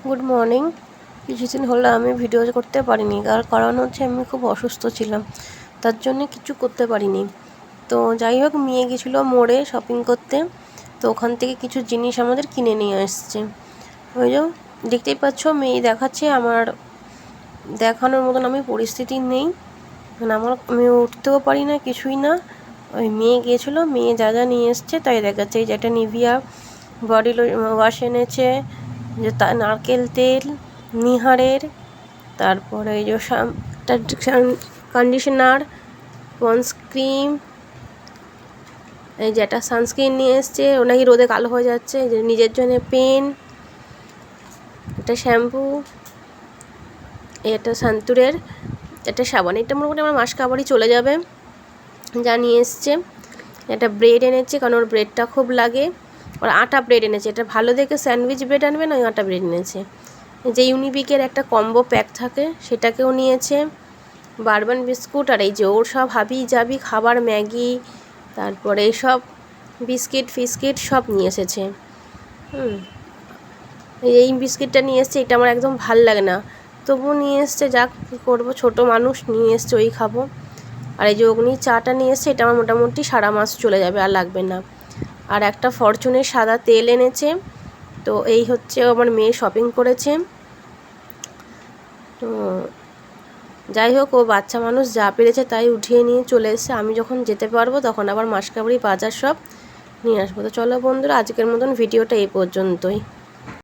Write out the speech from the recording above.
Good morning. কিছুদিন হলো আমি ভিডিও করতে পারিনি, তার কারণ হচ্ছে আমি খুব অসুস্থ ছিলাম, তার জন্য কিছু করতে পারিনি। তো যাই হোক, মেয়ে গেছিলো মোড়ে শপিং করতে, তো ওখান থেকে কিছু জিনিস আমাদের কিনে নিয়ে আসছে। ওই যে দেখতেই পাচ্ছ, মেয়ে দেখাচ্ছে। আমার দেখানোর মতন আমি পরিস্থিতি নেই, মানে আমি উঠতেও পারি না, কিছুই না। ওই মেয়ে গিয়েছিলো, মেয়ে যা যা নিয়ে এসছে তাই দেখাচ্ছে। এই যে একটা নিভিয়া বডি ওয়াশ এনেছে, যে নারকেল তেল, নিহারের, তারপরে এই যে কন্ডিশনার, পন্স ক্রিম, এই যে একটা সানস্ক্রিন নিয়ে এসছে। ও নাকি রোদে কালো হয়ে যাচ্ছে। যে নিজের জন্য পেন, একটা শ্যাম্পু, এই একটা সান্তুরের একটা সাবান। এটা মোটামুটি আমার মাস কাবারই চলে যাবে, যা নিয়ে এসছে। একটা ব্রেড এনেছে, কারণ ওর ব্রেডটা খুব লাগে। ওর আটা ব্রেড এনেছে, এটা ভালো দেখে স্যান্ডউইচ ব্রেড আনবে না, ওই আটা ব্রেড এনেছে। যে ইউনিবিকের একটা কম্বো প্যাক থাকে, সেটাকেও নিয়েছে। বারবান বিস্কুট, আর এই যে ওর সব হাবি জাবি খাবার, ম্যাগি, তারপরে সব বিস্কিট ফিস্কিট সব নিয়ে এসেছে। এই বিস্কিটটা নিয়ে এসছে, এটা আমার একদম ভাল লাগে না, তবু নিয়ে এসছে। যাক, কী করবো, ছোটো মানুষ, নিয়ে এসছে, ওই খাবো। আর এই যে অগ্নি চাটা নিয়ে এসছে, এটা আমার মোটামুটি সারা মাস চলে যাবে, আর লাগবে না। আর একটা ফরচুনের সাদা তেল এনেছে। তো এই হচ্ছে আমার মেয়ে শপিং করেছে। তো যাই হোক, ও বাচ্চা মানুষ যা পেরেছে তাই উঠিয়ে নিয়ে চলে এসেছে। আমি যখন যেতে পারবো তখন আবার মাসকাবারি বাজার সব নিয়ে আসবো। তো চলো বন্ধুরা, আজকের মতন ভিডিওটা এই পর্যন্তই।